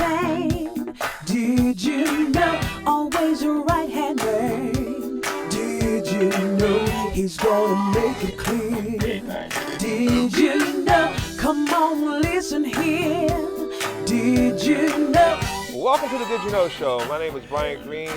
name. Did you know? Always a right-hand man. Did you know he's gonna make it clear? Did you know? Come on, listen here. Did you know? Welcome to the Did You Know Show. My name is Brian Green.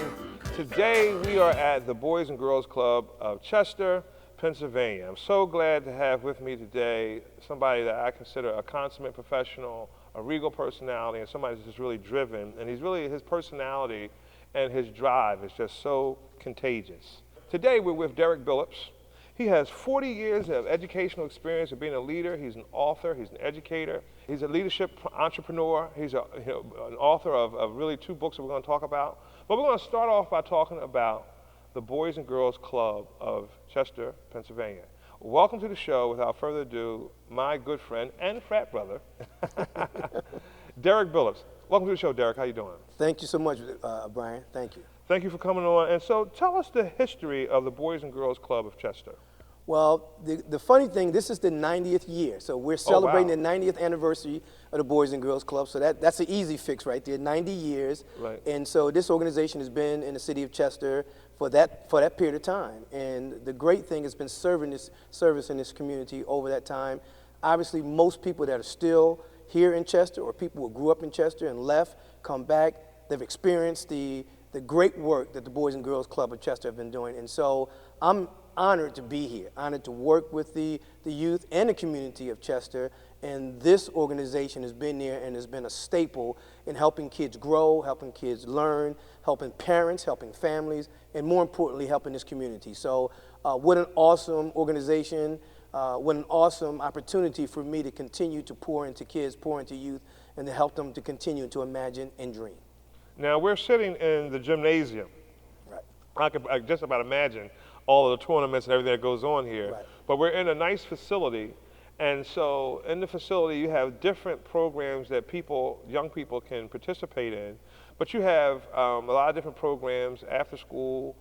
Today we are at the Boys and Girls Club of Chester, Pennsylvania. I'm so glad to have with me today somebody that I consider a consummate professional, a regal personality, and somebody that's just really driven. And his personality and his drive is just so contagious. Today we're with Derek Billups. He has 40 years of educational experience of being a leader. He's an author, he's an educator, he's a leadership entrepreneur, he's an author of really 2 books that we're going to talk about. But we're going to start off by talking about the Boys and Girls Club of Chester, Pennsylvania. Welcome to the show. Without further ado, my good friend and frat brother, Derek Billups. Welcome to the show, Derek. How you doing? Thank you so much, Brian. Thank you. Thank you for coming on. And so tell us the history of the Boys and Girls Club of Chester. Well, the funny thing, this is the 90th year. So we're celebrating the 90th anniversary of the Boys and Girls Club. So that's an easy fix right there, 90 years. Right. And so this organization has been in the city of Chester for that period of time. And the great thing has been service in this community over that time. Obviously, most people that are still here in Chester, or people who grew up in Chester and left, come back, they've experienced the great work that the Boys and Girls Club of Chester have been doing. And so I'm honored to be here, honored to work with the youth and the community of Chester. And this organization has been there and has been a staple in helping kids grow, helping kids learn, helping parents, helping families, and more importantly, helping this community. So what an awesome organization, what an awesome opportunity for me to continue to pour into kids, pour into youth, and to help them to continue to imagine and dream. Now we're sitting in the gymnasium. Right. I just about imagine all of the tournaments and everything that goes on here. Right. But we're in a nice facility, and so in the facility you have different programs that young people can participate in. But you have a lot of different programs, after school,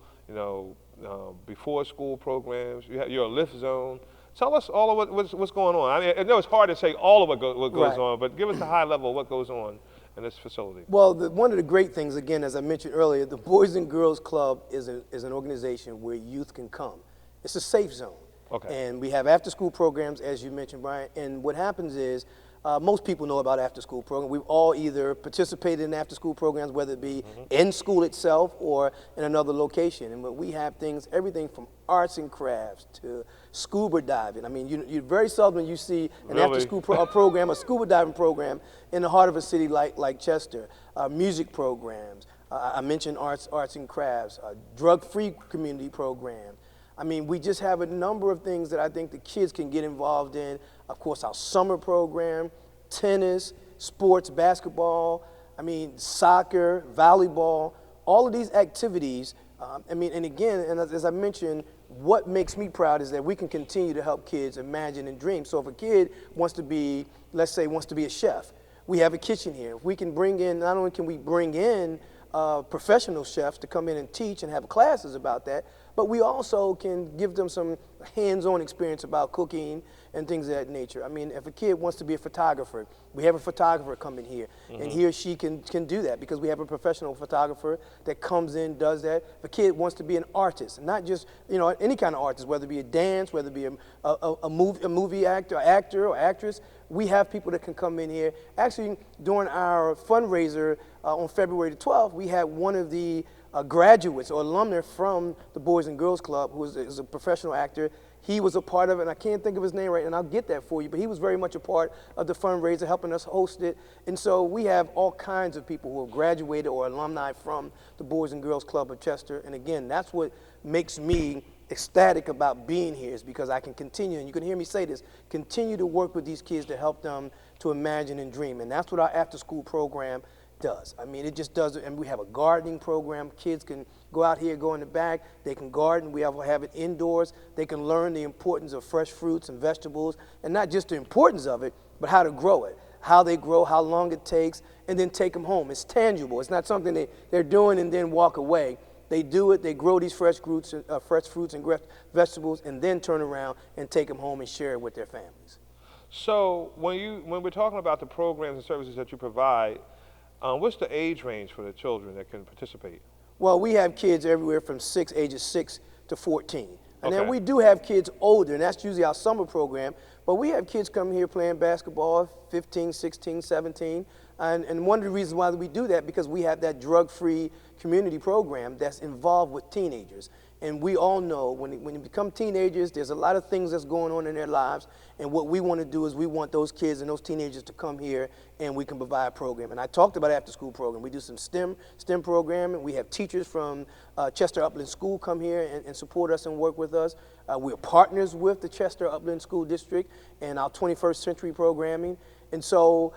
before school programs. You're a lift zone. Tell us all of what's going on. I mean, I know it's hard to say all of what goes Right. on, but give us the high level of what goes on in this facility. Well, one of the great things, again, as I mentioned earlier, the Boys and Girls Club is an organization where youth can come. It's a safe zone. Okay. And we have after-school programs, as you mentioned, Brian. And what happens is, most people know about after-school programs. We've all either participated in after-school programs, whether it be in school itself or in another location. And we have things, everything from arts and crafts to scuba diving. I mean, you very seldom you see an Really? after-school program, a scuba diving program in the heart of a city like Chester. Music programs. I mentioned arts and crafts, drug-free community programs. I mean, we just have a number of things that I think the kids can get involved in. Of course, our summer program, tennis, sports, basketball, soccer, volleyball, all of these activities. And again, as I mentioned, what makes me proud is that we can continue to help kids imagine and dream. So if a kid wants to be, let's say, wants to be a chef, we have a kitchen here. If we can bring in, not only can we bring in professional chefs to come in and teach and have classes about that, but we also can give them some hands-on experience about cooking and things of that nature. I mean, if a kid wants to be a photographer, we have a photographer come in here, and he or she can do that because we have a professional photographer that comes in, does that. If a kid wants to be an artist, not just any kind of artist, whether it be a dance, whether it be a movie actor or actress, we have people that can come in here. Actually, during our fundraiser on February the 12th, we had one of the graduates or alumni from the Boys and Girls Club, who is a professional actor. He was a part of it, and I can't think of his name right now, and I'll get that for you, but he was very much a part of the fundraiser, helping us host it. And so we have all kinds of people who have graduated or alumni from the Boys and Girls Club of Chester. And again, that's what makes me ecstatic about being here, is because I can continue, and you can hear me say this, continue to work with these kids to help them to imagine and dream. And that's what our after-school program does. I mean, it just does it. And we have a gardening program. Kids can go out here, go in the back. They can garden. We have it indoors. They can learn the importance of fresh fruits and vegetables, and not just the importance of it, but how to grow it, how they grow, how long it takes, and then take them home. It's tangible. It's not something they're doing and then walk away. They do it. They grow these fresh fruits and vegetables, and then turn around and take them home and share it with their families. So when we're talking about the programs and services that you provide, What's the age range for the children that can participate? Well, we have kids everywhere from ages 6 to 14. And then Okay. we do have kids older, and that's usually our summer program. But we have kids coming here playing basketball, 15, 16, 17. And one of the reasons why we do that, because we have that drug-free community program that's involved with teenagers. And we all know when you become teenagers, there's a lot of things that's going on in their lives. And what we want to do is we want those kids and those teenagers to come here and we can provide a program. And I talked about after-school program. We do some STEM programming. We have teachers from Chester Upland School come here and support us and work with us. We're partners with the Chester Upland School District and our 21st century programming. And so,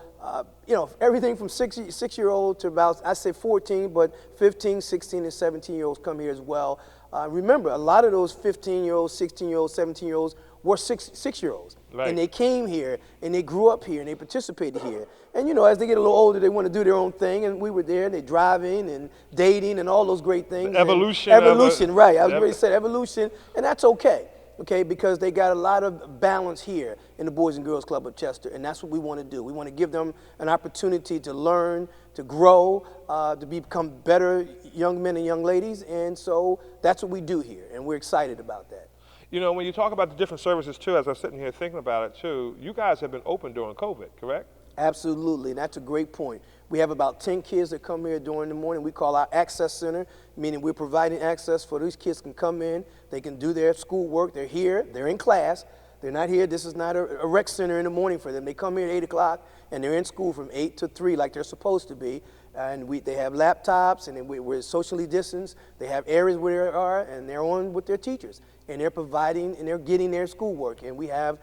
you know, everything from six-year-old to about, I say 14, but 15, 16, and 17-year-olds come here as well. Remember, a lot of those 15-year-olds, 16-year-olds, 17-year-olds were six-year-olds. Right. And they came here, and they grew up here, and they participated here. And, you know, as they get a little older, they want to do their own thing, and we were there, and they're driving and dating and all those great things. Evolution. Evolution, right. I was Yep. ready to say evolution, and that's okay. Okay, because they got a lot of balance here in the Boys and Girls Club of Chester, and that's what we want to do. We want to give them an opportunity to learn, to grow, to become better young men and young ladies, and so that's what we do here, and we're excited about that. You know, when you talk about the different services too, as I'm sitting here thinking about it too, you guys have been open during COVID, correct? Absolutely, and that's a great point. We have about 10 kids that come here during the morning. We call our access center, meaning we're providing access for these kids can come in, they can do their schoolwork, they're here, they're in class, they're not here, this is not a rec center in the morning for them. They come here at 8 o'clock and they're in school from 8 to 3 like they're supposed to be. And they have laptops and we're socially distanced. They have areas where they are and they're on with their teachers. And they're providing and they're getting their schoolwork. And we have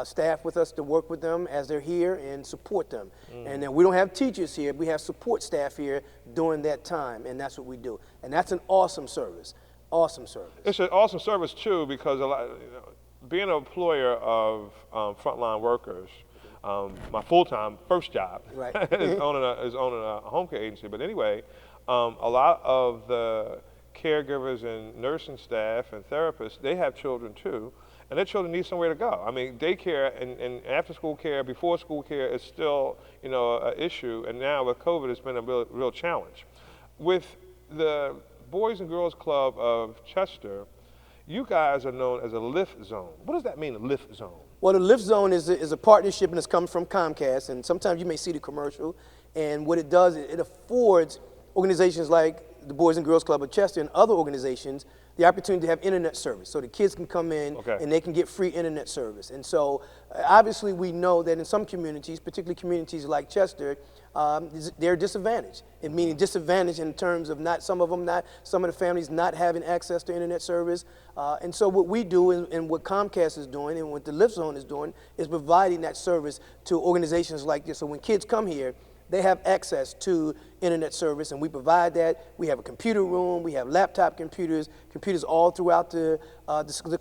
staff with us to work with them as they're here and support them. And then we don't have teachers here, we have support staff here during that time, and that's what we do. And that's an awesome service, awesome service. It's an awesome service too, because a lot, you know, being an employer of frontline workers, my full-time first job Right. is owning a home care agency. But anyway, a lot of the caregivers and nursing staff and therapists, they have children too, and their children need somewhere to go. I mean, daycare and after-school care, before-school care is still, you know, an issue, and now with COVID, it's been a real challenge. With the Boys and Girls Club of Chester, you guys are known as a lift zone. What does that mean, a lift zone? Well, the Lift Zone is a partnership, and it's come from Comcast, and sometimes you may see the commercial. And what it does, it affords organizations like the Boys and Girls Club of Chester and other organizations the opportunity to have internet service. So the kids can come in and they can get free internet service. And so obviously we know that in some communities, particularly communities like Chester, they're disadvantaged. It meaning disadvantaged in terms of some of the families not having access to internet service. And so what we do and what Comcast is doing and what the Lift Zone is doing is providing that service to organizations like this. So when kids come here, they have access to internet service, and we provide that. We have a computer room, we have laptop computers all throughout the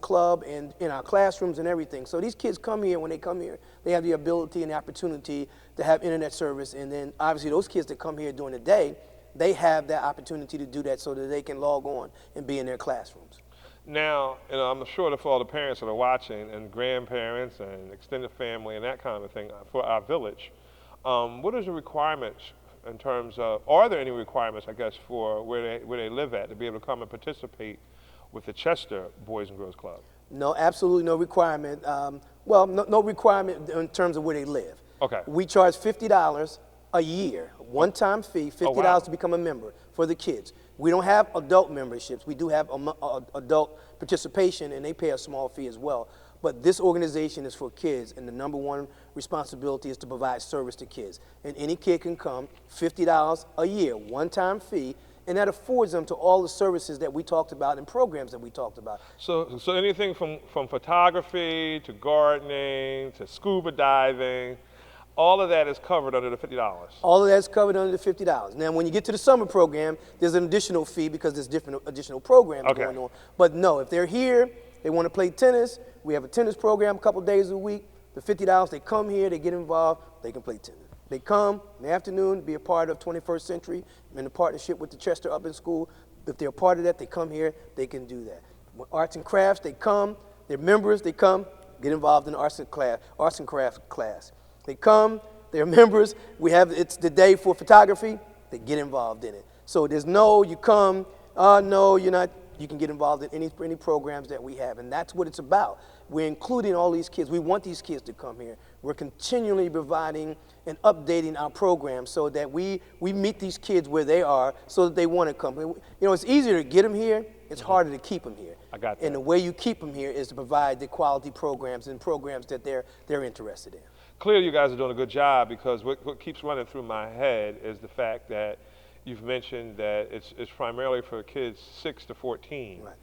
club and in our classrooms and everything. So these kids come here, when they come here, they have the ability and the opportunity to have internet service, and then obviously those kids that come here during the day, they have that opportunity to do that so that they can log on and be in their classrooms. Now, you know, I'm sure that for all the parents that are watching and grandparents and extended family and that kind of thing for our village, what is the requirements in terms of, are there any requirements, I guess, for where they live at to be able to come and participate with the Chester Boys and Girls Club? No, absolutely no requirement. Well, no requirement in terms of where they live. Okay. We charge $50 a year, one-time fee, $50 to become a member for the kids. We don't have adult memberships. We do have adult participation, and they pay a small fee as well. But this organization is for kids, and the number one responsibility is to provide service to kids. And any kid can come, $50 a year, one-time fee, and that affords them to all the services that we talked about and programs that we talked about. So anything from photography to gardening to scuba diving, all of that is covered under the $50. All of that's covered under the $50. Now, when you get to the summer program, there's an additional fee because there's different additional programs going on. But no, if they're here, they want to play tennis, we have a tennis program a couple days a week. The $50, they come here, they get involved, they can play tennis. They come in the afternoon, be a part of 21st Century in a partnership with the Chester Upland School. If they're a part of that, they come here, they can do that. When arts and crafts, they come, they're members, they come, get involved in the arts and crafts class. They come, they're members, it's the day for photography, that get involved in it. So there's no, you come, no, you're not, you can get involved in any programs that we have, and that's what it's about. We're including all these kids. We want these kids to come here. We're continually providing and updating our programs so that we meet these kids where they are so that they want to come. You know, it's easier to get them here. It's harder to keep them here. I got that. And the way you keep them here is to provide the quality programs and programs that they're interested in. Clearly, you guys are doing a good job, because what keeps running through my head is the fact that you've mentioned that it's primarily for kids 6 to 14, Right.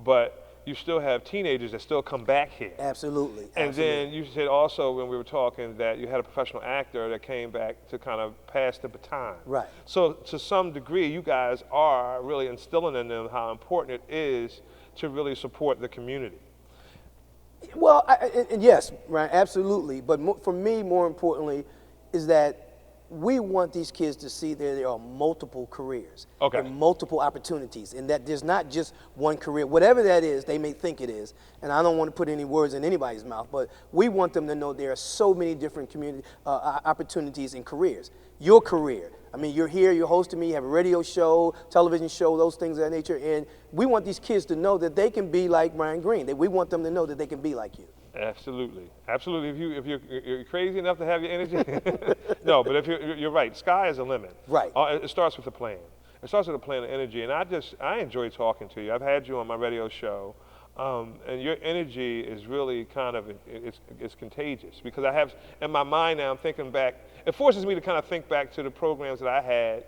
but you still have teenagers that still come back here. Absolutely. And absolutely. then you said also when we were talking that you had a professional actor that came back to kind of pass the baton. Right. So to some degree, you guys are really instilling in them how important it is to really support the community. Well, and yes, right, absolutely. But for me, more importantly, is that we want these kids to see that there are multiple careers, Okay. and multiple opportunities, and that there's not just one career. Whatever that is, they may think it is, and I don't want to put any words in anybody's mouth, but we want them to know there are so many different community opportunities and careers. Your career, I mean, you're here, you're hosting me, you have a radio show, television show, those things of that nature, and we want these kids to know that they can be like Brian Green, that we want them to know that they can be like you. Absolutely, absolutely. If you're crazy enough to have your energy, no. But if you're right, sky is the limit. Right. It starts with a plan. It starts with a plan of energy, and I enjoy talking to you. I've had you on my radio show, and your energy is really kind of it's contagious, because I have in my mind now. I'm thinking back. It forces me to kind of think back to the programs that I had.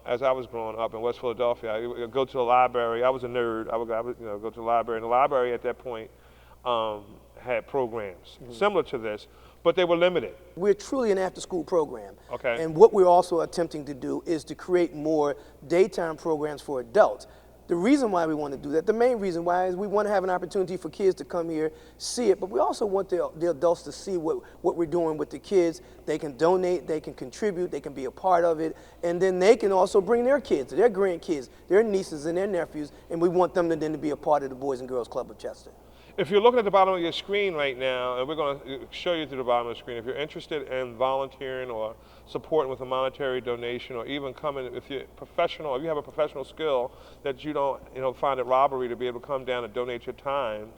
As I was growing up in West Philadelphia, I would go to the library. I was a nerd. I would go to the library, and the library at that point had programs similar to this, but they were limited. We're truly an after-school program. Okay. And what we're also attempting to do is to create more daytime programs for adults. The reason why we want to do that, the main reason why, is we want to have an opportunity for kids to come here, see it, but we also want the adults to see what we're doing with the kids. They can donate, they can contribute, they can be a part of it, and then they can also bring their kids, their grandkids, their nieces and their nephews, and we want them to then to be a part of the Boys and Girls Club of Chester. If you're looking at the bottom of your screen right now, and we're going to show you through the bottom of the screen, if you're interested in volunteering or supporting with a monetary donation, or even coming, if you're professional, if you have a professional skill that you don't find it robbery to be able to come down and donate your time,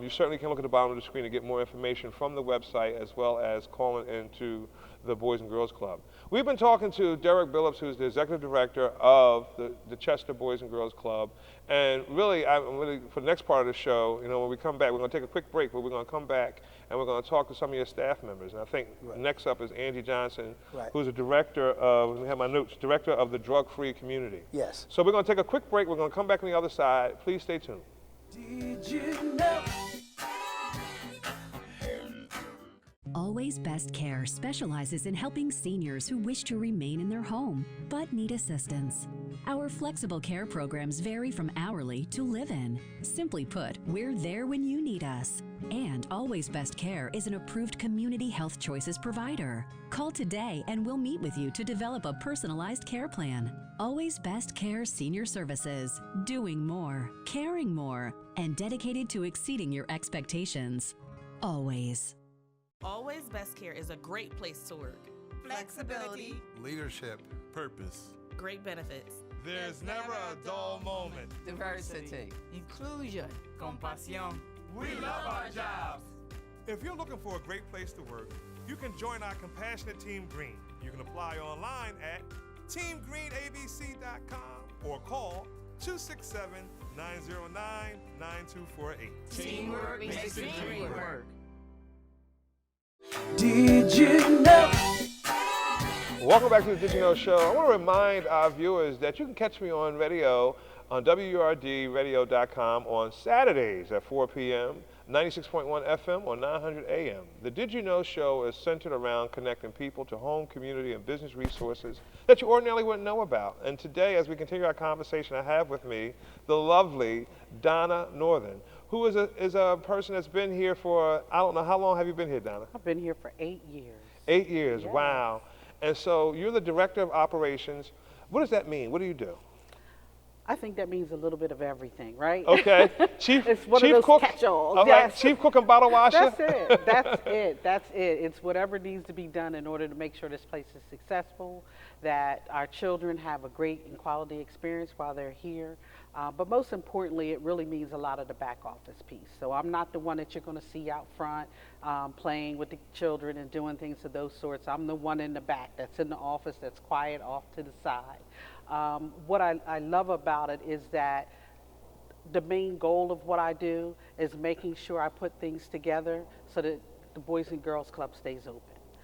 you certainly can look at the bottom of the screen to get more information from the website, as well as calling into the Boys and Girls Club. We've been talking to Derek Billups, who's the executive director of the Chester Boys and Girls Club. And really, for the next part of the show, when we come back, we're going to take a quick break, but we're going to come back and we're going to talk to some of your staff members. And I think next up is Angie Johnson, who's the director of, let me have my notes, director of the Drug-Free Community. Yes. So we're going to take a quick break. We're going to come back on the other side. Please stay tuned. Did you know? Always Best Care specializes in helping seniors who wish to remain in their home but need assistance. Our flexible care programs vary from hourly to live-in. Simply put, we're there when you need us. And Always Best Care is an approved Community Health Choices provider. Call today and we'll meet with you to develop a personalized care plan. Always Best Care Senior Services, doing more, caring more, and dedicated to exceeding your expectations. Always. Always Best Care is a great place to work. Flexibility, leadership, purpose, great benefits. There's never a dull moment. Diversity, inclusion, compasión. We love our jobs. If you're looking for a great place to work, you can join our compassionate Team Green. You can apply online at teamgreenabc.com or call 267-909-9248. Teamwork makes the dream work. Did you know? Welcome back to the Did You Know Show. I want to remind our viewers that you can catch me on radio on WURDradio.com on Saturdays at 4 p.m., 96.1 FM or 900 AM. The Did You Know Show is centered around connecting people to home, community, and business resources that you ordinarily wouldn't know about. And today, as we continue our conversation, I have with me the lovely Donna Northern, who is a person that's been here for, I don't know, how long have you been here, Donna? I've been here for 8 years. 8 years, Yeah. wow. And so you're the director of operations. What does that mean? What do you do? I think that means a little bit of everything, right? Okay. Chief, It's one chief of those cook. catch-alls. All Yes. right. Chief cook and bottle washer. That's it. That's it. That's it. It's whatever needs to be done in order to make sure this place is successful that our children have a great and quality experience while they're here. But most importantly, it really means a lot of the back office piece. So I'm not the one that you're going to see out front playing with the children and doing things of those sorts. I'm the one in the back that's in the office, that's quiet off to the side. What I love about it is that the main goal of what I do is making sure I put things together so that the Boys and Girls Club stays open.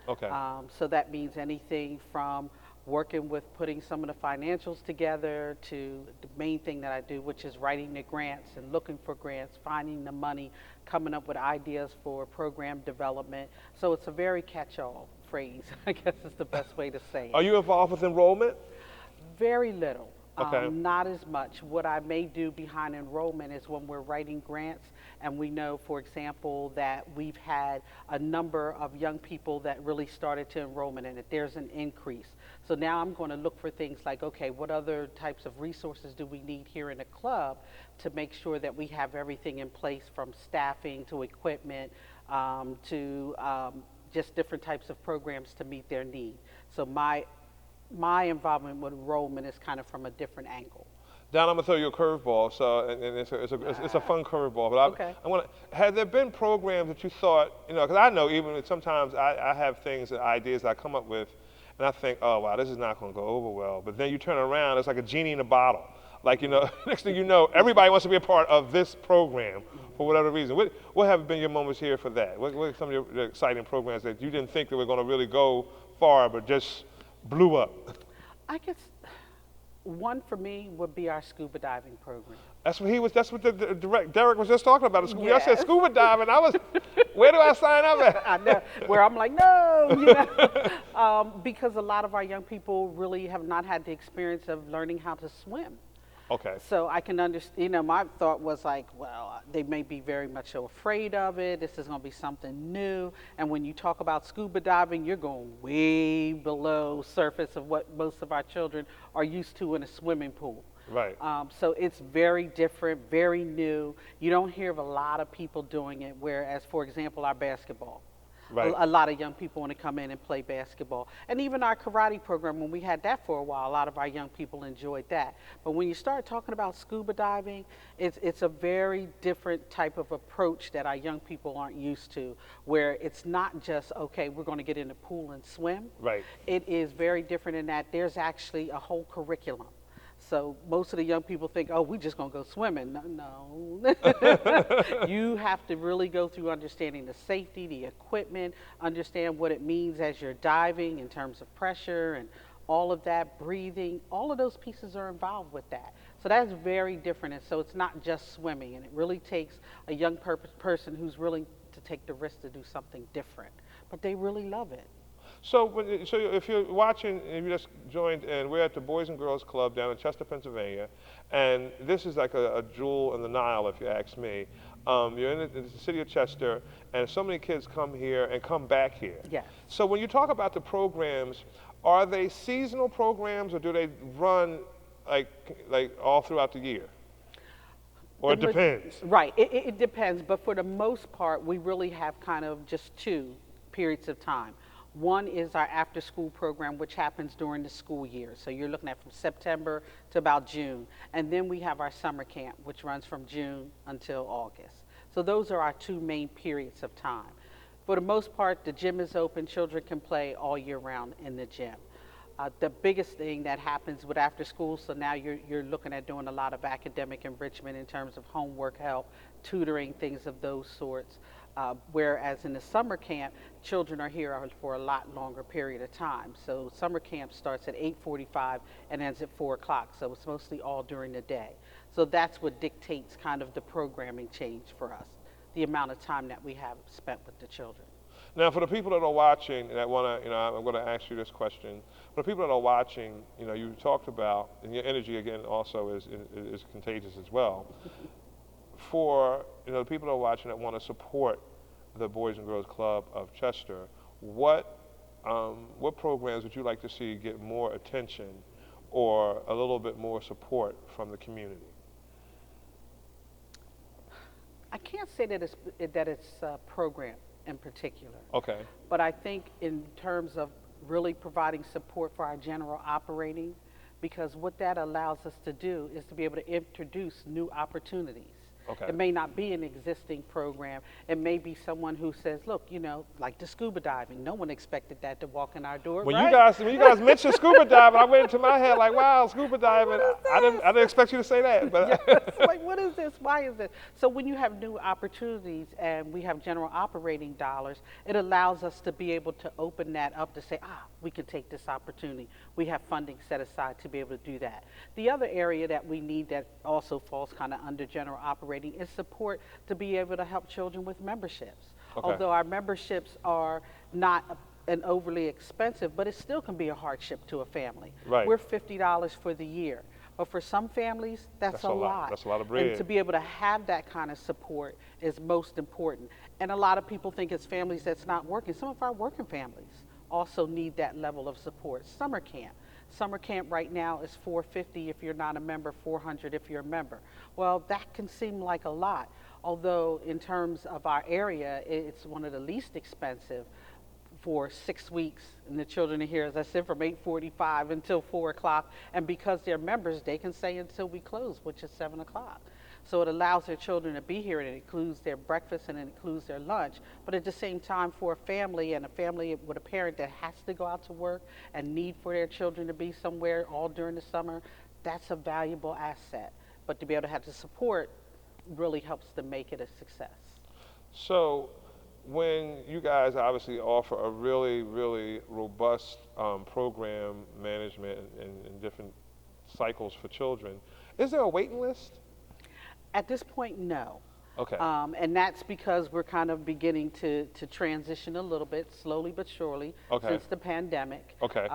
Okay. So that means anything from working with putting some of the financials together to the main thing that I do, which is writing the grants and looking for grants, finding the money, coming up with ideas for program development. So it's a very catch-all phrase, I guess is the best way to say it. Are you involved with enrollment? Very little. Okay. Not as much. What I may do behind enrollment is when we're writing grants and we know, for example, that we've had a number of young people that really started to enrollment and that there's an increase. So now I'm going to look for things like, okay, what other types of resources do we need here in the club to make sure that we have everything in place, from staffing to equipment to just different types of programs to meet their need. So my involvement with enrollment is kind of from a different angle. Don, I'm gonna throw you a curveball. So, and it's a fun curveball. But Okay. I want to. Have there been programs that you thought, because I know even sometimes I have things and ideas I come up with, and I think, oh wow, this is not gonna go over well. But then you turn around, it's like a genie in a bottle. Like next thing you know, everybody wants to be a part of this program for whatever reason. What have been your moments here for that? What are some of the exciting programs that you didn't think that were gonna really go far, but just blew up? I guess one for me would be our scuba diving program. That's what the Derek was just talking about. I said Yes. scuba diving. Where do I sign up at? I know, where I'm like, no, because a lot of our young people really have not had the experience of learning how to swim. Okay. So I can understand, my thought was like, well, they may be very much so afraid of it. This is going to be something new. And when you talk about scuba diving, you're going way below surface of what most of our children are used to in a swimming pool. Right. So it's very different, very new. You don't hear of a lot of people doing it, whereas, for example, our basketball. Right. A lot of young people want to come in and play basketball. And even our karate program, when we had that for a while, a lot of our young people enjoyed that. But when you start talking about scuba diving, it's a very different type of approach that our young people aren't used to, where it's not just, okay, we're going to get in the pool and swim. Right. It is very different in that there's actually a whole curriculum. So most of the young people think, oh, we're just going to go swimming. No. You have to really go through understanding the safety, the equipment, understand what it means as you're diving in terms of pressure and all of that, breathing. All of those pieces are involved with that. So that's very different. And so it's not just swimming. And it really takes a young person who's willing to take the risk to do something different. But they really love it. So if you're watching, if you just joined, and we're at the Boys and Girls Club down in Chester, Pennsylvania, and this is like a jewel in the Nile, if you ask me. You're in the city of Chester, and so many kids come here and come back here. Yes. So when you talk about the programs, are they seasonal programs, or do they run like all throughout the year? Or it depends? Right, it depends, but for the most part, we really have kind of just two periods of time. One is our after-school program, which happens during the school year. So you're looking at from September to about June. And then we have our summer camp, which runs from June until August. So those are our two main periods of time. For the most part, the gym is open. Children can play all year round in the gym. The biggest thing that happens with after school, so now you're looking at doing a lot of academic enrichment in terms of homework help, tutoring, things of those sorts. Whereas in the summer camp, children are here for a lot longer period of time. So summer camp starts at 8:45 and ends at 4 o'clock. So it's mostly all during the day. So that's what dictates kind of the programming change for us, the amount of time that we have spent with the children. Now, for the people that are watching that want to, I'm going to ask you this question. For the people that are watching, you talked about, and your energy again also is contagious as well. For the people that are watching that want to support the Boys and Girls Club of Chester, what programs would you like to see get more attention or a little bit more support from the community? I can't say that it's a program in particular. Okay. But I think in terms of really providing support for our general operating, because what that allows us to do is to be able to introduce new opportunities. Okay. It may not be an existing program. It may be someone who says, look, you know, like the scuba diving. No one expected that to walk in our door, When right? you guys mentioned scuba diving, I went into my head like, wow, scuba diving. I didn't expect you to say that, but It's like, what is this? Why is this? So when you have new opportunities and we have general operating dollars, it allows us to be able to open that up to say, we can take this opportunity. We have funding set aside to be able to do that. The other area that we need that also falls kind of under general operating is support to be able to help children with memberships. Okay. Although our memberships are not an overly expensive, but it still can be a hardship to a family. Right. We're $50 for the year. But for some families, that's a lot. That's a lot of bread. And to be able to have that kind of support is most important. And a lot of people think it's families that's not working. Some of our working families also need that level of support. Summer camp. Summer camp right now is $450 if you're not a member, $400 if you're a member. Well, that can seem like a lot, although in terms of our area, it's one of the least expensive for 6 weeks. And the children are here, as I said, from 8:45 until 4 o'clock. And because they're members, they can stay until we close, which is 7 o'clock. So it allows their children to be here, and it includes their breakfast and it includes their lunch. But at the same time, for a family and a family with a parent that has to go out to work and need for their children to be somewhere all during the summer, that's a valuable asset. But to be able to have the support really helps to make it a success. So when you guys obviously offer a really, really robust program management and different cycles for children, is there a waiting list? At this point, no. Okay. And that's because we're kind of beginning to transition a little bit, slowly but surely, Okay. since the pandemic. Okay.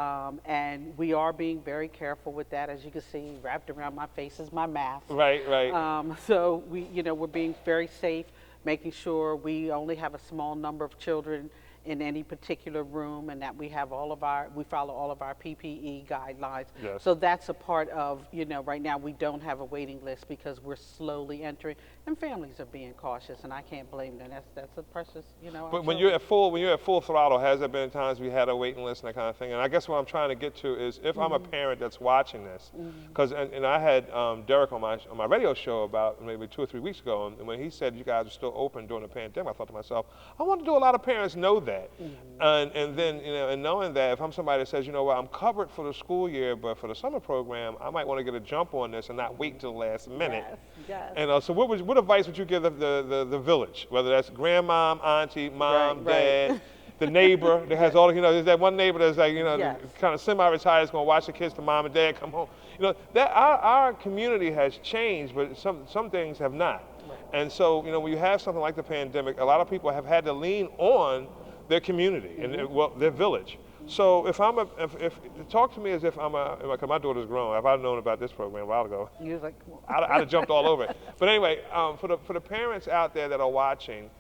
And we are being very careful with that. As you can see, wrapped around my face is my mask. Right, right. So we're being very safe, making sure we only have a small number of children in any particular room, and that we follow all of our PPE guidelines. Yes. So that's a part of, right now we don't have a waiting list because we're slowly entering, and families are being cautious, and I can't blame them. That's a precious, our But when children. you're at full throttle, has there been times we had a waiting list and that kind of thing? And I guess what I'm trying to get to is if I'm a parent that's watching this, because and I had Derek on my radio show about maybe 2 or 3 weeks ago, and when he said you guys are still open during the pandemic, I thought to myself, I wonder do a lot of parents know that? And then and knowing that if I'm somebody that says, I'm covered for the school year, but for the summer program, I might want to get a jump on this and not wait until the last minute. Yes. And so what advice would you give the village, whether that's grandmom, auntie, mom, Right. dad, the neighbor that has all, there's that one neighbor that's like, Yes. kind of semi-retired, is going to watch the kids till mom and dad come home. That our community has changed, but some things have not. Right. And so, when you have something like the pandemic, a lot of people have had to lean on their community and their village. So if talk to me as if because my daughter's grown. If I'd known about this program a while ago, He was like, I'd have jumped all over it. But anyway, for the parents out there that are watching,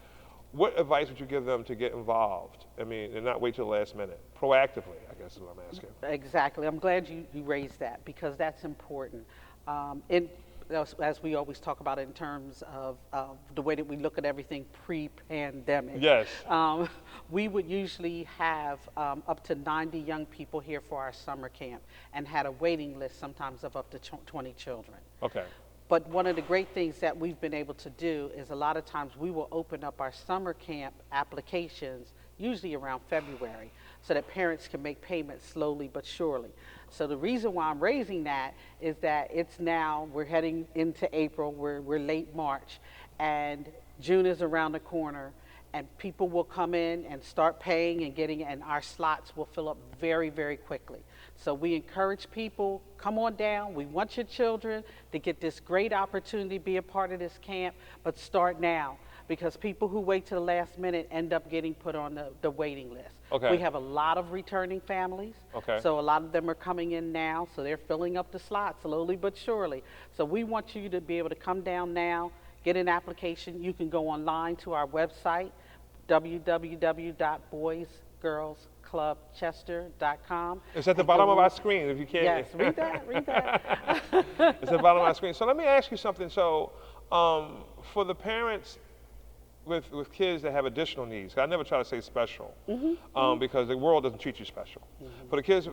what advice would you give them to get involved? I mean, and not wait till the last minute. Proactively, I guess is what I'm asking. Exactly. I'm glad you raised that because that's important. As we always talk about in terms of the way that we look at everything pre-pandemic. Yes. We would usually have up to 90 young people here for our summer camp and had a waiting list sometimes of up to 20 children. Okay. But one of the great things that we've been able to do is a lot of times we will open up our summer camp applications usually around February so that parents can make payments slowly but surely. So the reason why I'm raising that is that we're heading into April, we're late March, and June is around the corner, and people will come in and start paying and our slots will fill up very, very quickly. So we encourage people, come on down. We want your children to get this great opportunity to be a part of this camp, but start now because people who wait to the last minute end up getting put on the waiting list. Okay. We have a lot of returning families. Okay. So a lot of them are coming in now, so they're filling up the slots slowly but surely. So we want you to be able to come down now, get an application. You can go online to our website, www.boysgirlsclubchester.com. It's at the bottom of our screen if you can't. Yes, read that. It's at the bottom of our screen. So let me ask you something. So for the parents with kids that have additional needs. I never try to say special, Mm-hmm. because the world doesn't treat you special. For the kids,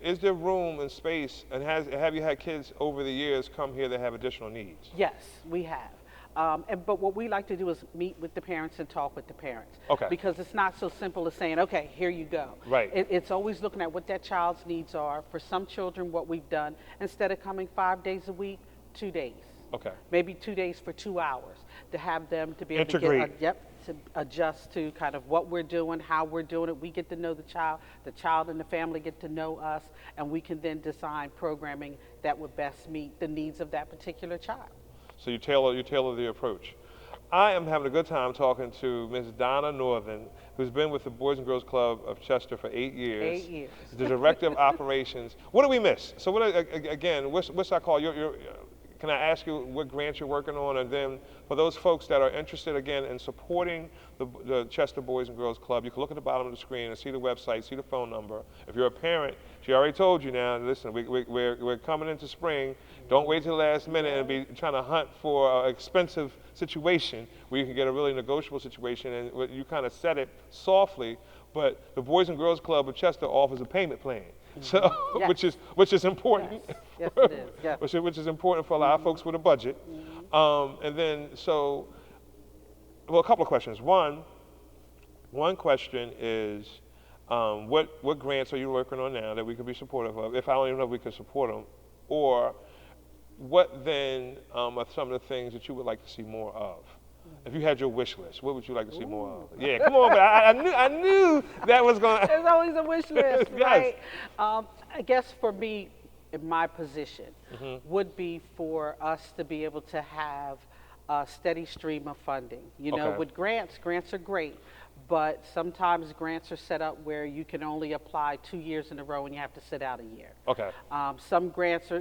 is there room and space, and have you had kids over the years come here that have additional needs? Yes, we have. But what we like to do is meet with the parents and talk with the parents. Okay. Because it's not so simple as saying, okay, here you go. Right. It's always looking at what that child's needs are. For some children, what we've done, instead of coming 5 days a week, 2 days. Okay. Maybe 2 days for 2 hours to have them to be able to Integrate. get, to adjust to kind of what we're doing, how we're doing it. We get to know the child and the family get to know us, and we can then design programming that would best meet the needs of that particular child. So you tailor the approach. I am having a good time talking to Ms. Donna Northern, who's been with the Boys and Girls Club of Chester for 8 years. 8 years. The Director of Operations. What do we miss? So again, what's our call? Can I ask you what grants you're working on? And then for those folks that are interested, again, in supporting the Chester Boys and Girls Club, you can look at the bottom of the screen and see the website, see the phone number. If you're a parent, she already told you now, listen, we're coming into spring. Don't wait till the last minute and be trying to hunt for an expensive situation where you can get a really negotiable situation. And you kind of said it softly, but the Boys and Girls Club of Chester offers a payment plan. So, Yes. which is important. Yes, it is. Yes. which is important for a lot of folks with a budget. And then, a couple of questions. One question is, what grants are you working on now that we could be supportive of? If I don't even know if we could support them, or what then are some of the things that you would like to see more of? If you had your wish list, what would you like to see more of? Yeah, come on, but I knew that was going to. There's always a wish list, Yes. right? I guess for me, in my position, would be for us to be able to have a steady stream of funding. You know, Okay. with grants are great, but sometimes grants are set up where you can only apply 2 years in a row and you have to sit out a year. Okay. Some grants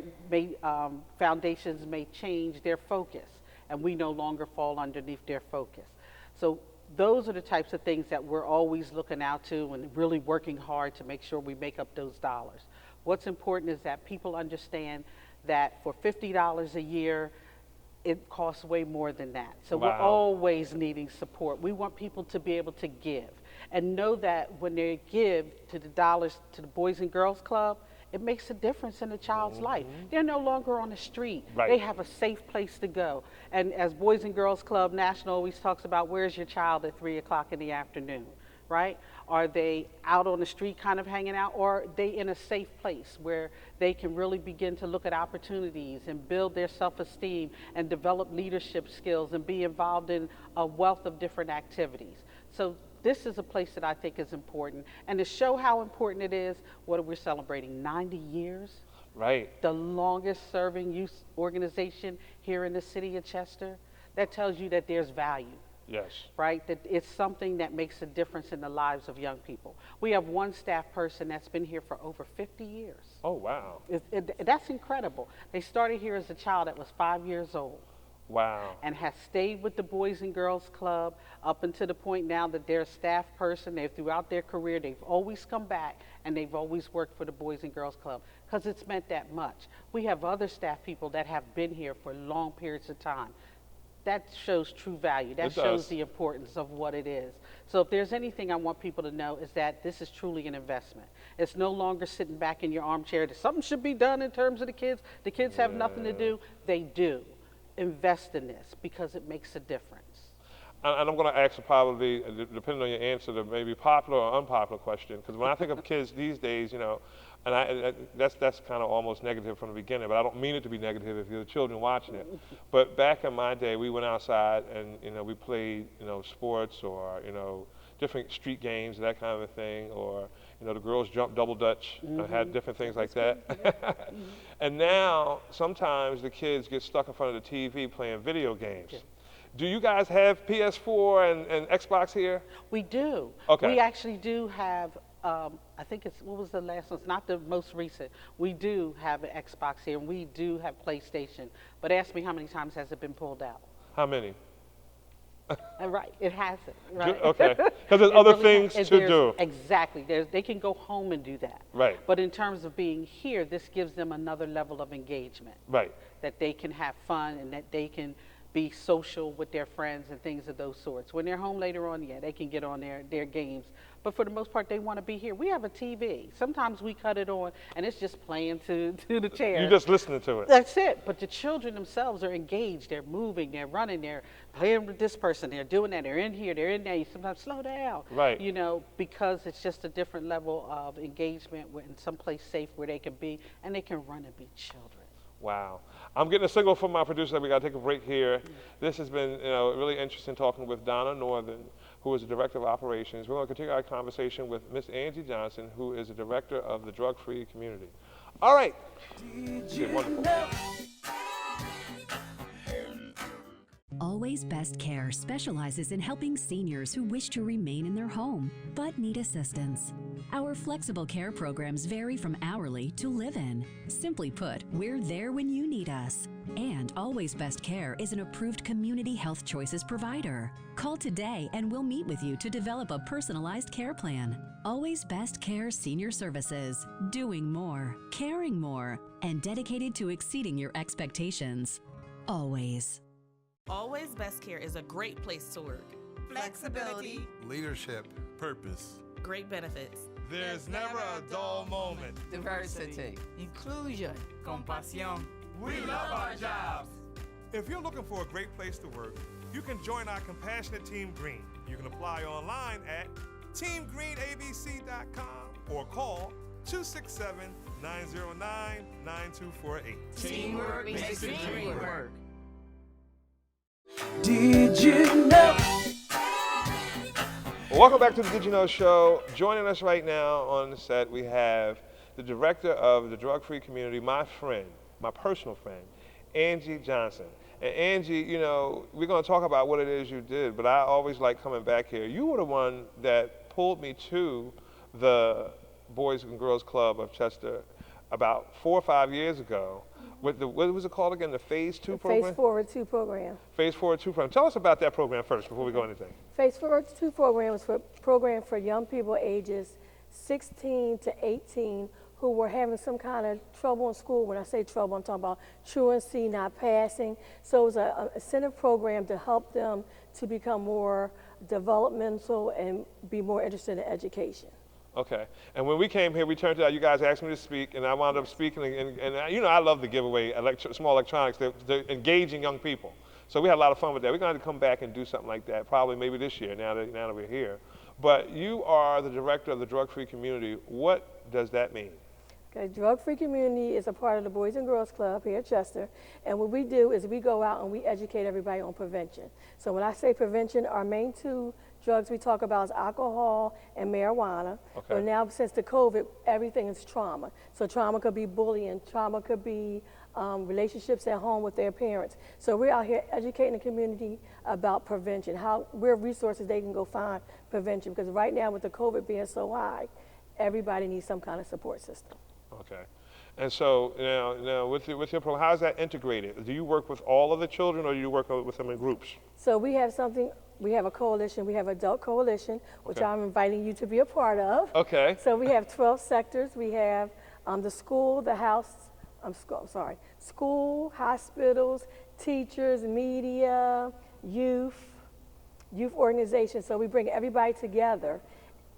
foundations may change their focus, and we no longer fall underneath their focus. So those are the types of things that we're always looking out to and really working hard to make sure we make up those dollars. What's important is that people understand that for $50 a year, it costs way more than that. So we're Wow. always needing support. We want people to be able to give and know that when they give to the dollars to the Boys and Girls Club, it makes a difference in a child's life. They're no longer on the street. Right. They have a safe place to go. And as Boys and Girls Club National always talks about, where's your child at 3 o'clock in the afternoon, right? Are they out on the street kind of hanging out, or are they in a safe place where they can really begin to look at opportunities and build their self-esteem and develop leadership skills and be involved in a wealth of different activities? So this is a place that I think is important. And to show how important it is, what are we celebrating, 90 years? Right. The longest serving youth organization here in the city of Chester. That tells you that there's value. Yes. Right? That it's something that makes a difference in the lives of young people. We have one staff person that's been here for over 50 years. Oh, wow. That's incredible. They started here as a child that was 5 years old Wow. and has stayed with the Boys and Girls Club up until the point now that they're a staff person. They've throughout their career, they've always come back and they've always worked for the Boys and Girls Club because it's meant that much. We have other staff people that have been here for long periods of time. That shows true value. That It shows does. the importance of what it is. So if there's anything I want people to know is that this is truly an investment. It's no longer sitting back in your armchair that something should be done in terms of the kids. The kids have nothing to do. They do. Invest in this because it makes a difference. And I'm going to ask probably, depending on your answer, the maybe popular or unpopular question. Because when I think of kids these days, you know, and that's kind of almost negative from the beginning, but I don't mean it to be negative if you're the children watching it. But back in my day, we went outside and, you know, we played, you know, sports or, you know, different street games, that kind of a thing, or, you know, the girls jumped double dutch, had different things like that. And now, sometimes the kids get stuck in front of the TV playing video games. Yeah. Do you guys have PS4 and Xbox here? We do. Okay. We actually do have, I think it's, what was the last one? It's not the most recent. We do have an Xbox here, and we do have PlayStation. But ask me how many times has it been pulled out? How many? Right, it hasn't. Right? Okay, because there's It other really things has- to there's- do. Exactly. They can go home and do that. Right. But in terms of being here, this gives them another level of engagement. Right. That they can have fun and that they can be social with their friends and things of those sorts. When they're home later on, yeah, they can get on their games. But for the most part, they want to be here. We have a TV. Sometimes we cut it on and it's just playing to the chair. You're just listening to it. That's it. But the children themselves are engaged. They're moving, they're running, they're playing with this person, they're doing that, they're in here, they're in there. You sometimes slow down. Right. You know, because it's just a different level of engagement in someplace safe where they can be and they can run and be children. Wow. I'm getting a signal from my producer. We got to take a break here. This has been, really interesting talking with Donna Northern, who is the Director of Operations. We're going to continue our conversation with Miss Angie Johnson, who is the Director of the Drug-Free Community. All right. Yeah, wonderful. Always Best Care specializes in helping seniors who wish to remain in their home but need assistance. Our flexible care programs vary from hourly to live-in. Simply put, we're there when you need us. And Always Best Care is an approved Community Health Choices provider. Call today and we'll meet with you to develop a personalized care plan. Always Best Care Senior Services, doing more, caring more, and dedicated to exceeding your expectations. Always. Always Best Care is a great place to work. Flexibility. Leadership. Purpose. Great benefits. There's never a dull moment. Diversity. Inclusion. Compasión. We love our jobs. If you're looking for a great place to work, you can join our compassionate Team Green. You can apply online at teamgreenabc.com or call 267-909-9248. Teamwork makes the dream work. Did you know? Welcome back to the Did You Know Show. Joining us right now on the set, we have the Director of the Drug-Free Community, my friend, my personal friend, Angie Johnson. And Angie, we're going to talk about what it is you did, but I always like coming back here. You were the one that pulled me to the Boys and Girls Club of Chester about 4 or 5 years ago with the, what was it called again, the Phase 2 program? Phase Forward 2 program. Phase Forward 2 program. Tell us about that program first before we go anything. Phase Forward 2 program was a program for young people ages 16 to 18 who were having some kind of trouble in school. When I say trouble, I'm talking about truancy, not passing. So it was a incentive program to help them to become more developmental and be more interested in education. Okay, and when we came here, we turned out, you guys asked me to speak, and I wound up speaking, and I love to give away small electronics. They're engaging young people. So we had a lot of fun with that. We're going to come back and do something like that, probably maybe this year, now that we're here. But you are the Director of the Drug-Free Community. What does that mean? Okay, Drug-Free Community is a part of the Boys and Girls Club here at Chester, and what we do is we go out and we educate everybody on prevention. So when I say prevention, our main two drugs we talk about is alcohol and marijuana. Okay. But now since the COVID, everything is trauma. So trauma could be bullying, trauma could be relationships at home with their parents. So we're out here educating the community about prevention, where resources they can go find prevention, because right now with the COVID being so high, everybody needs some kind of support system. Okay. And so now with your program, how is that integrated? Do you work with all of the children, or do you work with them in groups? So we have a coalition, we have adult coalition, which I'm inviting you to be a part of. Okay. So we have 12 sectors. We have the school, school, hospitals, teachers, media, youth organizations. So we bring everybody together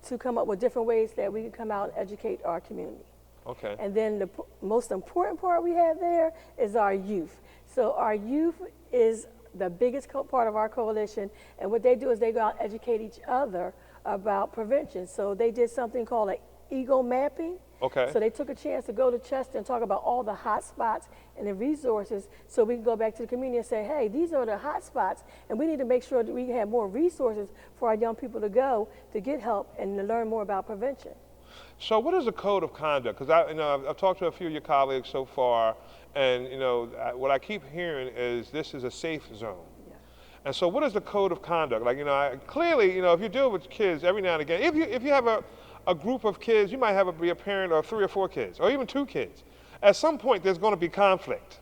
to come up with different ways that we can come out and educate our community. Okay. And then the most important part we have there is our youth. So our youth is the biggest part of our coalition, and what they do is they go out and educate each other about prevention. So they did something called an ego mapping. Okay. So they took a chance to go to Chester and talk about all the hot spots and the resources, so we can go back to the community and say, hey, these are the hot spots, and we need to make sure that we have more resources for our young people to go to get help and to learn more about prevention. So what is the code of conduct? Because I've talked to a few of your colleagues so far, and what I keep hearing is this is a safe zone. Yeah. And so what is the code of conduct? Like, clearly, if you deal with kids every now and again, if you have a group of kids, you might be a parent of 3 or 4 kids, or even 2 kids. At some point, there's going to be conflict.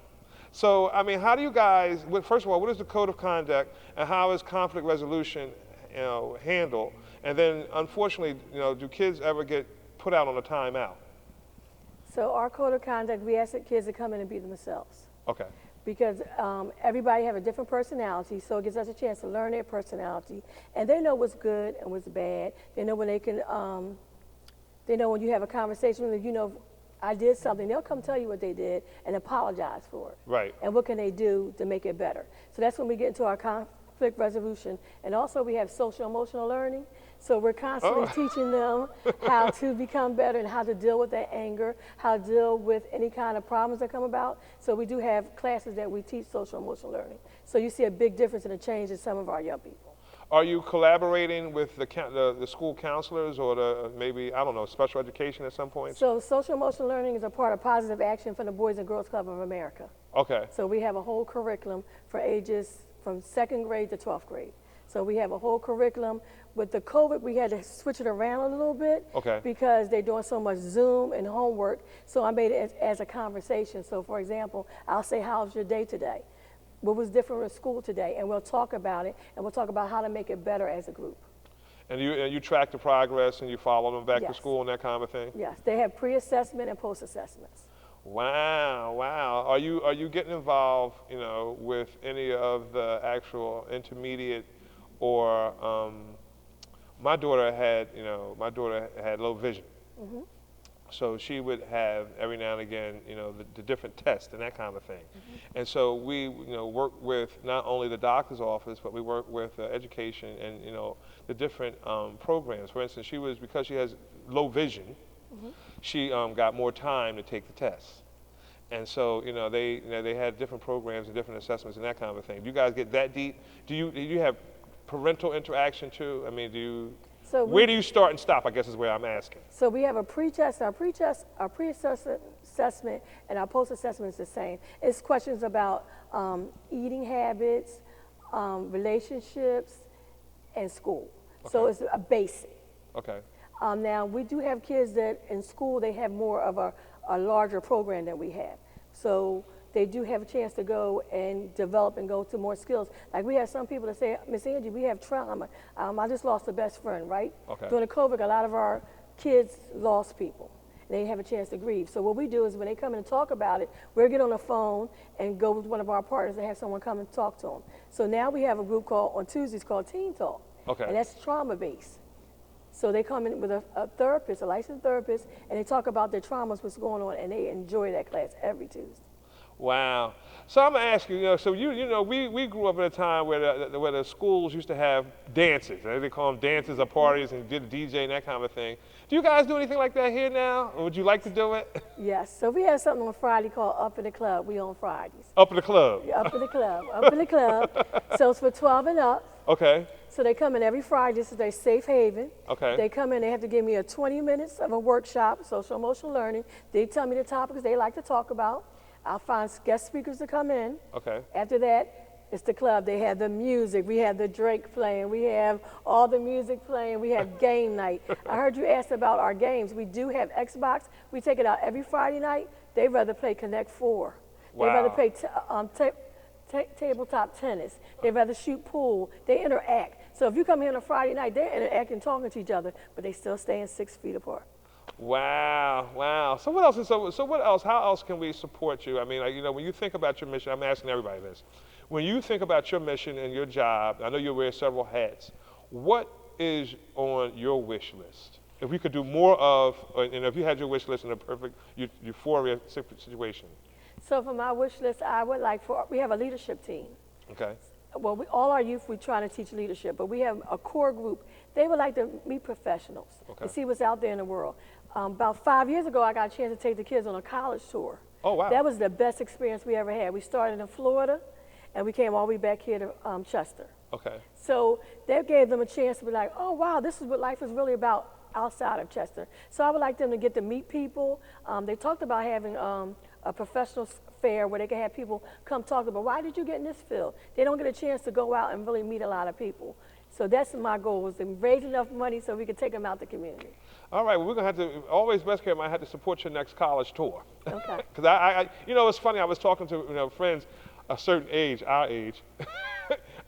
So, how do you guys, first of all, what is the code of conduct, and how is conflict resolution handled? And then, unfortunately, do kids ever get put out on a timeout? So our code of conduct, we ask the kids to come in and be themselves. Okay. because everybody have a different personality, so it gives us a chance to learn their personality, and they know what's good and what's bad. They know when they can, they know when you have a conversation with them, you know, I did something, they'll come tell you what they did and apologize for it. Right. And what can they do to make it better? So that's when we get into our conflict resolution. And also we have social emotional learning. So we're constantly teaching them how to become better and how to deal with their anger, how to deal with any kind of problems that come about. So we do have classes that we teach social emotional learning. So you see a big difference in a change in some of our young people. Are you collaborating with the school counselors or the maybe, I don't know, special education at some point? So social emotional learning is a part of Positive Action from the Boys and Girls Club of America. Okay. So we have a whole curriculum for ages from 2nd grade to 12th grade. So we have a whole curriculum. With the COVID, we had to switch it around a little bit because they're doing so much Zoom and homework. So I made it as a conversation. So for example, I'll say, how's your day today? What was different with school today? And we'll talk about it, and we'll talk about how to make it better as a group. And you track the progress and you follow them back to Yes. school and that kind of thing? Yes, they have pre-assessment and post-assessments. Wow, wow. Are you getting involved, you know, with any of the actual intermediate or my daughter had low vision. Mm-hmm. So she would have every now and again, you know, the different tests and that kind of thing. Mm-hmm. And so we, you know, work with not only the doctor's office, but we work with education and, you know, the different programs. For instance, because she has low vision, she got more time to take the tests. And so, you know, they had different programs and different assessments and that kind of thing. Do you guys get that deep? Do you have parental interaction too? I mean, where do you start and stop, I guess is where I'm asking. So we have a pre-test, our pre-assessment and our post-assessment is the same. It's questions about eating habits, relationships, and school. So it's a basic. Okay. Now, we do have kids that in school, they have more of a larger program than we have. So they do have a chance to go and develop and go to more skills. Like we have some people that say, Miss Angie, we have trauma. I just lost a best friend, right? Okay. During the COVID, a lot of our kids lost people. They didn't have a chance to grieve. So what we do is when they come in and talk about it, we'll get on the phone and go with one of our partners and have someone come and talk to them. So now we have a group on Tuesdays called Teen Talk. Okay. And that's trauma-based. So they come in with a therapist, a licensed therapist, and they talk about their traumas, what's going on, and they enjoy that class every Tuesday. Wow. So I'm gonna ask you, so you know, we grew up at a time where the schools used to have dances. They call them dances or parties and did a DJ and that kind of thing. Do you guys do anything like that here now? Or would you like to do it? Yes. So we have something on Friday called Up in the Club. We on Fridays. Up in the club? Yeah, Up in the Club. Up in the Club. So it's for 12 and up. Okay. So they come in every Friday. This is their safe haven. Okay. They come in, they have to give me a 20 minutes of a workshop, social emotional learning. They tell me the topics they like to talk about. I'll find guest speakers to come in. Okay. After that, it's the club. They have the music. We have the Drake playing. We have all the music playing. We have game night. I heard you asked about our games. We do have Xbox. We take it out every Friday night. They rather play Connect 4. Wow. They rather play tabletop tennis. They rather shoot pool. They interact. So if you come here on a Friday night, they're interacting, talking to each other, but they still staying 6 feet apart. Wow, wow. So what else? So what else? How else can we support you? I mean, like, you know, when you think about your mission, I'm asking everybody this. When you think about your mission and your job, I know you wear several hats. What is on your wish list? If we could do more of, and if you had your wish list in a perfect euphoria situation. So for my wish list, I would like we have a leadership team. Okay. Well, all our youth, we try to teach leadership, but we have a core group. They would like to meet professionals and see what's out there in the world. About 5 years ago, I got a chance to take the kids on a college tour. Oh, wow. That was the best experience we ever had. We started in Florida, and we came all the way back here to Chester. Okay. So that gave them a chance to be like, oh, wow, this is what life is really about outside of Chester. So I would like them to get to meet people. They talked about having a professional fair where they can have people come talk about, why did you get in this field? They don't get a chance to go out and really meet a lot of people. So that's my goal, is to raise enough money so we can take them out the community. All right, well, we're going to have to, Always Best Care might have to support your next college tour. Okay. Because I, you know, it's funny, I was talking to, you know, friends a certain age, our age,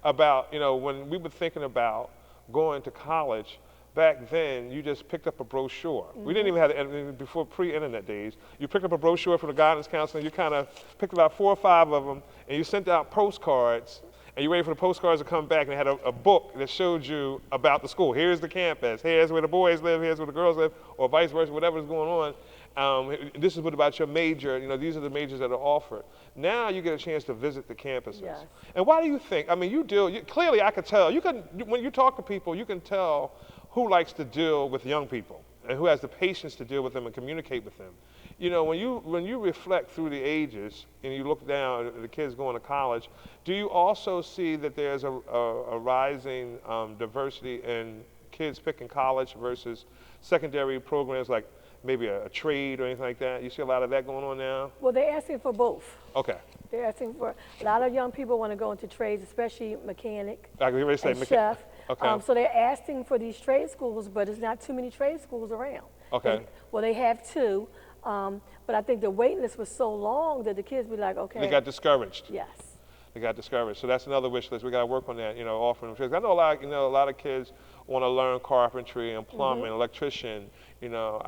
about, you know, when we were thinking about going to college back then, you just picked up a brochure. We didn't even have, before pre-internet days, you picked up a brochure from the guidance counselor, and you kind of picked about 4 or 5 of them, and you sent out postcards, and you waited for the postcards to come back, and they had a book that showed you about the school. Here's the campus, here's where the boys live, here's where the girls live, or vice versa, whatever's going on. This is what about your major, you know, these are the majors that are offered. Now you get a chance to visit the campuses. Yes. And why do you think, I mean, clearly I could tell, when you talk to people, you can tell who likes to deal with young people and who has the patience to deal with them and communicate with them. You know, when you reflect through the ages and you look down at the kids going to college, do you also see that there's a rising diversity in kids picking college versus secondary programs like maybe a trade or anything like that? You see a lot of that going on now? Well, they're asking for both. Okay. They're asking for, a lot of young people want to go into trades, especially mechanic I can say and chef. Okay. So they're asking for these trade schools, but there's not too many trade schools around. Okay. They have 2, but I think the waiting list was so long that the kids be like, okay. They got discouraged. Yes. They got discouraged. So that's another wish list. We got to work on that, you know, offering them trades. I know a lot of kids want to learn carpentry and plumbing, electrician. You know,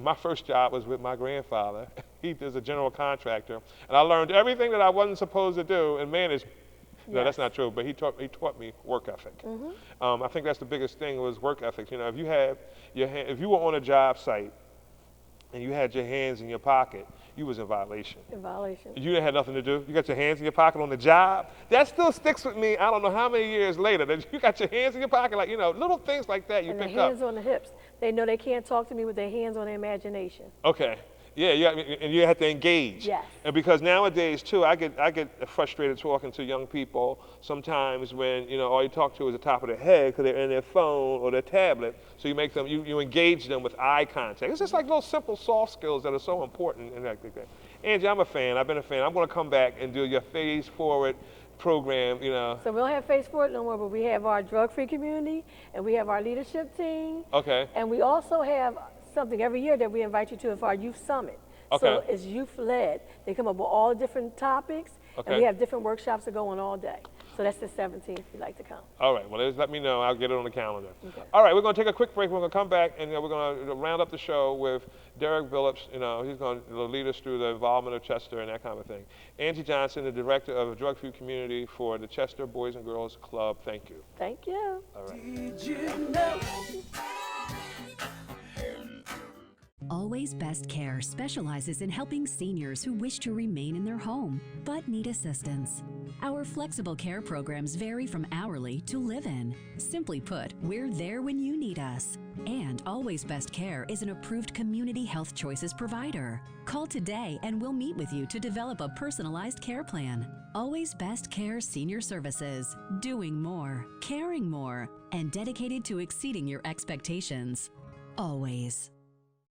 my first job was with my grandfather. He was a general contractor, and I learned everything that I wasn't supposed to do and manage. No, that's not true, but he taught me work ethic. I think that's the biggest thing was work ethic. You know, if you were on a job site and you had your hands in your pocket, you was in violation. In violation. You didn't have nothing to do. You got your hands in your pocket on the job. That still sticks with me. I don't know how many years later that you got your hands in your pocket, like, you know, little things like that you and pick their hands up. on the hips. They know they can't talk to me with their hands on their imagination. Okay. Yeah, and you have to engage. Yes. And because nowadays too, I get frustrated talking to young people sometimes when, you know, all you talk to is the top of their head because they're in their phone or their tablet. So you make them, you engage them with eye contact. It's just like those simple soft skills that are so important and that. Angie, I'm a fan. I've been a fan. I'm going to come back and do your Phase Forward program, you know. So we don't have Phase Forward no more, but we have our drug-free community, and we have our leadership team. Okay. And we also have something every year that we invite you to for our youth summit. Okay. So it's youth-led. They come up with all different topics, and we have different workshops that go on all day. So that's the 17th if you'd like to come. All right, well, just let me know. I'll get it on the calendar. Okay. All right, we're going to take a quick break. We're going to come back, and we're going to round up the show with Derek Billups. You know, he's going to lead us through the involvement of Chester and that kind of thing. Angie Johnson, the director of the drug-free community for the Chester Boys and Girls Club. Thank you. Thank you. All right. Did you know? Always Best Care specializes in helping seniors who wish to remain in their home but need assistance. Our flexible care programs vary from hourly to live-in. Simply put, we're there when you need us. And Always Best Care is an approved Community Health Choices provider. Call today and we'll meet with you to develop a personalized care plan. Always Best Care Senior Services, doing more, caring more, and dedicated to exceeding your expectations. Always.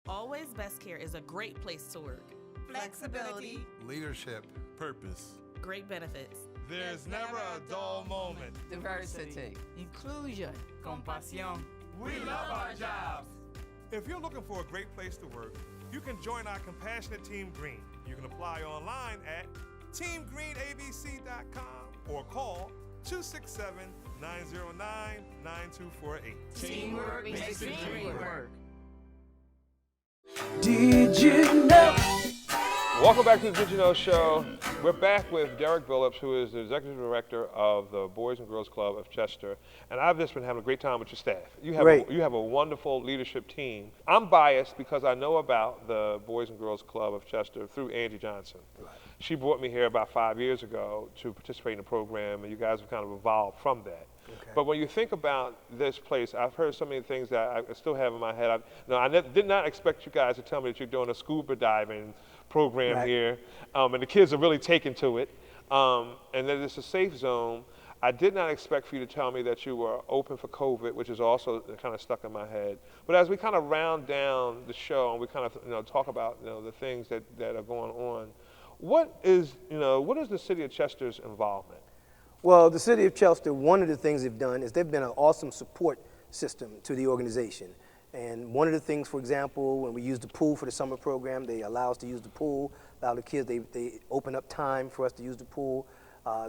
Always Best Care is a great place to work. Flexibility. Leadership. Purpose. Great benefits. There's never a dull moment. Diversity. Inclusion. Compasión. We love our jobs. If you're looking for a great place to work, you can join our compassionate Team Green. You can apply online at teamgreenabc.com or call 267-909-9248. Teamwork makes the dream work. Did you know? Welcome back to the Did You Know Show. We're back with Derek Billups, who is the executive director of the Boys and Girls Club of Chester. And I've just been having a great time with your staff. You have a wonderful leadership team. I'm biased because I know about the Boys and Girls Club of Chester through Angie Johnson. Right. She brought me here about 5 years ago to participate in the program, and you guys have kind of evolved from that. Okay. But when you think about this place, I've heard so many things that I still have in my head. I did not expect you guys to tell me that you're doing a scuba diving program here, and the kids are really taking to it, and that it's a safe zone. I did not expect for you to tell me that you were open for COVID, which is also kind of stuck in my head. But as we kind of round down the show and we kind of talk about the things that are going on, what is the city of Chester's involvement? Well, the city of Chester, one of the things they've done is they've been an awesome support system to the organization. And one of the things, for example, when we use the pool for the summer program, they allow us to use the pool, allow the kids, they open up time for us to use the pool.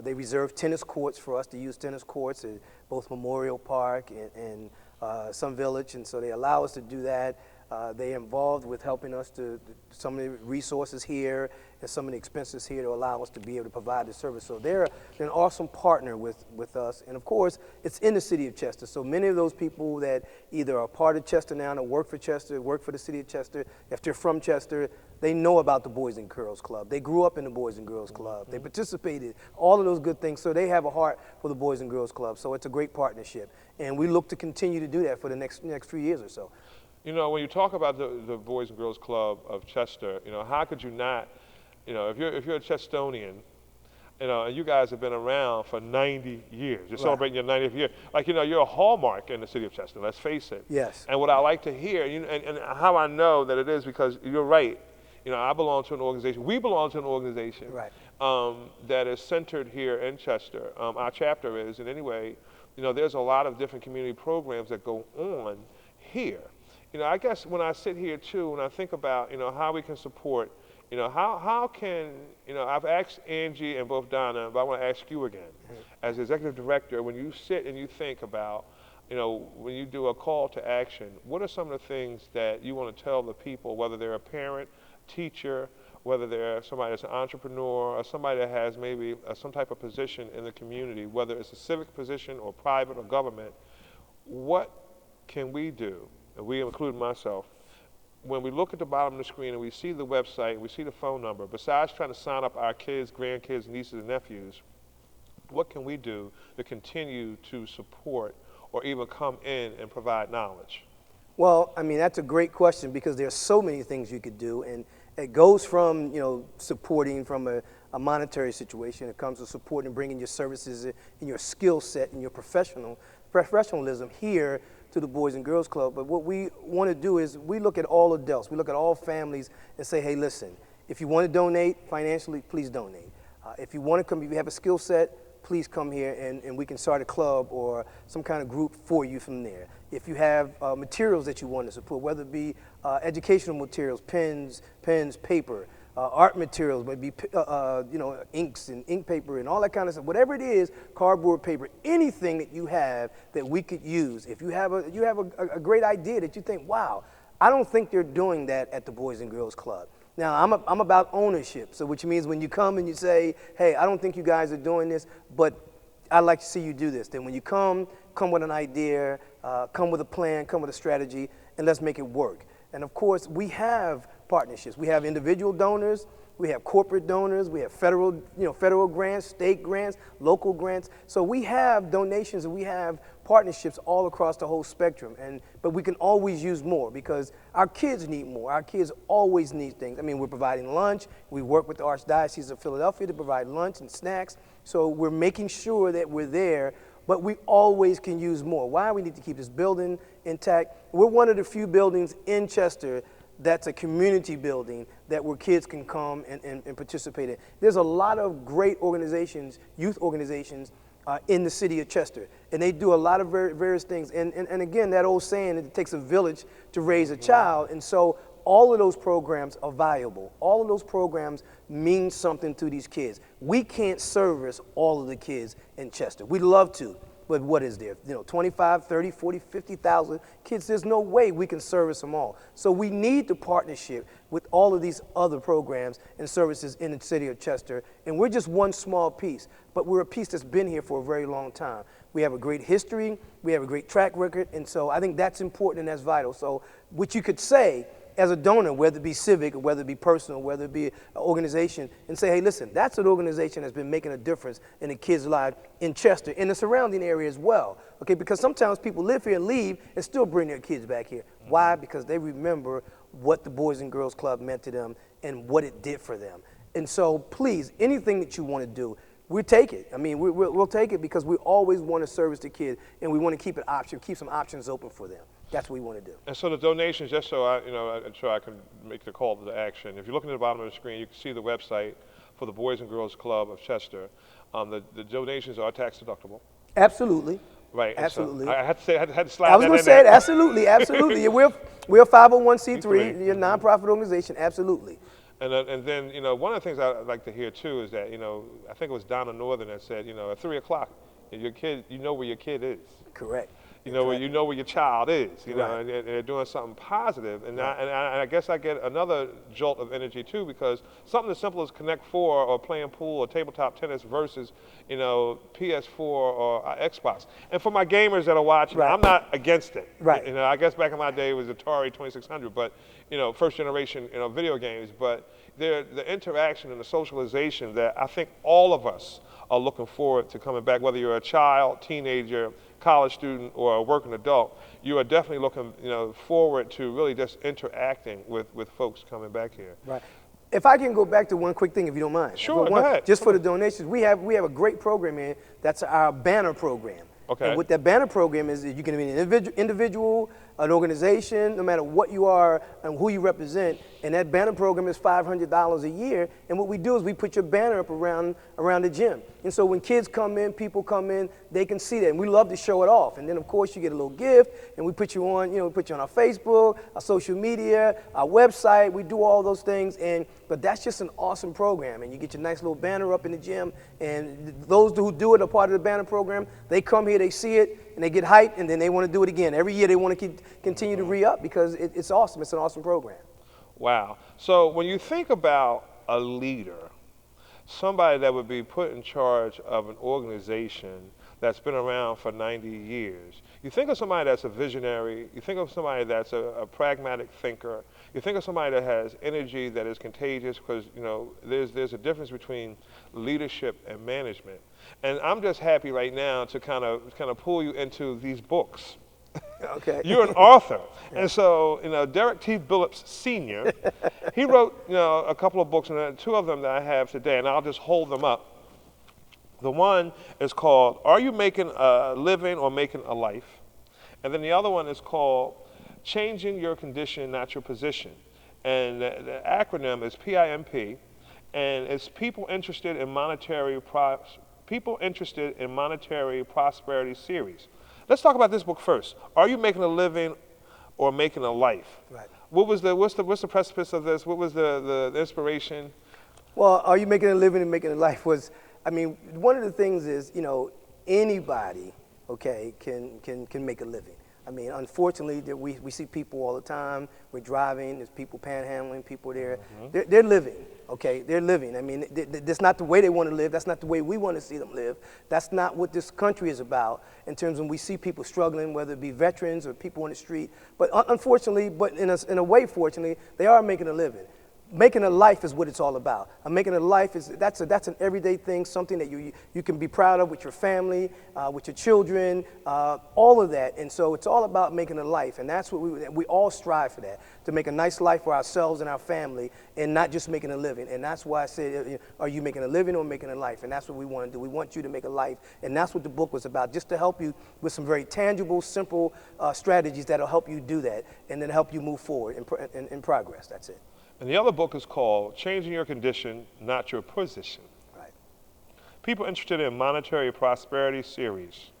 They reserve tennis courts for us to use tennis courts at both Memorial Park and Sun Village, and so they allow us to do that. They're involved with helping us to some of the resources here and some of the expenses here to allow us to be able to provide the service. So they're an awesome partner with us. And of course, it's in the city of Chester. So many of those people that either are part of Chester now or work for Chester, work for the city of Chester, if they're from Chester, they know about the Boys and Girls Club. They grew up in the Boys and Girls Club. They participated, all of those good things. So they have a heart for the Boys and Girls Club. So it's a great partnership. And we look to continue to do that for the next few years or so. You know, when you talk about the Boys and Girls Club of Chester, you know, how could you not, you know, if you're a Chestonian, you know, and you guys have been around for 90 years, you're celebrating your 90th year, like, you know, you're a hallmark in the city of Chester, let's face it. Yes. And what I like to hear, you know, and how I know that it is because you're right, you know, I belong to an organization, we belong to an organization Right. That is centered here in Chester. Our chapter is, and anyway, you know, there's a lot of different community programs that go on here. You know, I guess when I sit here too, when I think about, you know, how we can support, you know, how can, you know, I've asked Angie and both Donna, but I want to ask you again. As executive director, when you sit and you think about, you know, when you do a call to action, what are some of the things that you want to tell the people, whether they're a parent, teacher, whether they're somebody that's an entrepreneur or somebody that has maybe some type of position in the community, whether it's a civic position or private or government, what can we do? And we, including myself, when we look at the bottom of the screen and we see the website and we see the phone number, besides trying to sign up our kids, grandkids, nieces, and nephews, what can we do to continue to support or even come in and provide knowledge? Well, I mean, that's a great question because there's so many things you could do. And it goes from, you know, supporting from a monetary situation. It comes to supporting and bringing your services and your skill set and your professionalism here to the Boys and Girls Club. But what we want to do is we look at all adults, we look at all families and say, hey, listen, if you want to donate financially, please donate. If you want to come, if you have a skill set, please come here and we can start a club or some kind of group for you from there. If you have materials that you want to support, whether it be educational materials, pens, paper, art materials, maybe you know, inks and ink paper and all that kind of stuff. Whatever it is, cardboard paper, anything that you have that we could use. If you have a great idea that you think, wow, I don't think they're doing that at the Boys and Girls Club. Now, I'm about ownership, so which means when you come and you say, hey, I don't think you guys are doing this, but I'd like to see you do this. Then when you come with an idea, come with a plan, come with a strategy, and let's make it work. And of course, we have partnerships. We have individual donors, we have corporate donors, we have federal grants, state grants, local grants. So we have donations and we have partnerships all across the whole spectrum. But we can always use more because our kids need more. Our kids always need things. I mean, we're providing lunch. We work with the Archdiocese of Philadelphia to provide lunch and snacks. So we're making sure that we're there, but we always can use more. Why? We need to keep this building intact. We're one of the few buildings in Chester that's a community building where kids can come and participate in. There's a lot of great organizations, youth organizations, in the city of Chester, and they do a lot of various things. And again, that old saying, it takes a village to raise a child, and so all of those programs are valuable. All of those programs mean something to these kids. We can't service all of the kids in Chester. We'd love to, but what is there? 25, 30, 40, 50,000 kids. There's no way we can service them all. So we need the partnership with all of these other programs and services in the city of Chester. And we're just one small piece, but we're a piece that's been here for a very long time. We have a great history, we have a great track record, and so I think that's important and that's vital. So what you could say as a donor, whether it be civic or whether it be personal, whether it be an organization, and say, hey, listen, that's an organization that's been making a difference in the kids' lives in Chester, in the surrounding area as well. Okay, because sometimes people live here and leave and still bring their kids back here. Why? Because they remember what the Boys and Girls Club meant to them and what it did for them. And so please, anything that you want to do, we'll take it. I mean, we'll take it because we always want to service the kids and we want to keep some options open for them. That's what we want to do. And so the donations, just so I'm sure I can make the call to action. If you're looking at the bottom of the screen, you can see the website for the Boys and Girls Club of Chester. The donations are tax deductible. Absolutely. Right. Absolutely. So I had to slide I was that going to in say there. it. Absolutely. Absolutely. Yeah, we're a 501c3, you're a nonprofit organization. Absolutely. And then one of the things I'd like to hear too is that I think it was Donna Northern that said at 3 o'clock, your kid, you know where your kid is. Correct. You know, where you know where your child is, you know, Right. and they're doing something positive. And, I guess I get another jolt of energy too, because something as simple as Connect 4 or playing pool or tabletop tennis versus, you know, PS4 or Xbox. And for my gamers that are watching, Right. I'm not against it. Right. You know, I guess back in my day it was Atari 2600, but, you know, first generation, you know, video games. But the interaction and the socialization that I think all of us are looking forward to coming back, whether you're a child, teenager, college student, or a working adult, you are definitely looking, you know, forward to really just interacting with folks coming back here. Right. If I can go back to one quick thing, if you don't mind. Sure, But go ahead. Just for the donations, we have a great program here. That's our banner program. Okay. And what that banner program is you can be an individual, an organization, no matter what you are and who you represent. And that banner program is $500 a year. And what we do is we put your banner up around the gym. And so when kids come in, people come in, they can see that. And we love to show it off. And then of course you get a little gift, and we put you on, you know, we put you on our Facebook, our social media, our website. We do all those things. But that's just an awesome program. And you get your nice little banner up in the gym. And those who do it are part of the banner program. They come here, they see it, and they get hyped, and then they want to do it again. Every year they want to continue to re-up because it's awesome. It's an awesome program. Wow. So when you think about a leader, somebody that would be put in charge of an organization that's been around for 90 years, you think of somebody that's a visionary, you think of somebody that's a pragmatic thinker, you think of somebody that has energy that is contagious, because, you know, there's a difference between leadership and management. And I'm just happy right now to kind of pull you into these books. Okay. You're an author. And so, you know, Derek T. Billups Sr., he wrote, you know, a couple of books, and two of them that I have today, and I'll just hold them up. The one is called Are You Making a Living or Making a Life? And then the other one is called Changing Your Condition, Not Your Position. And the acronym is PIMP, and it's People Interested in Monetary Prosperity Series. Let's talk about this book first. Are you making a living or making a life? Right. What's the precipice of this? What was the inspiration? Well, Are You Making a Living and Making a Life was, I mean, one of the things is, you know, anybody, okay, can make a living. I mean, unfortunately, we see people all the time. We're driving, there's people panhandling, people there. They're living, okay? They're living. I mean, that's not the way they want to live. That's not the way we want to see them live. That's not what this country is about in terms of when we see people struggling, whether it be veterans or people on the street. But unfortunately, but in a way, fortunately, they are making a living. Making a life is what it's all about. Making a life that's an everyday thing, something that you can be proud of with your family, with your children, all of that. And so it's all about making a life, and that's what we all strive for, that, to make a nice life for ourselves and our family, and not just making a living. And that's why I said, are you making a living or making a life? And that's what we want to do. We want you to make a life, and that's what the book was about, just to help you with some very tangible, simple strategies that'll help you do that, and then help you move forward in progress. That's it. And the other book is called Changing Your Condition, Not Your Position. Right. People Interested in Monetary Prosperity Series.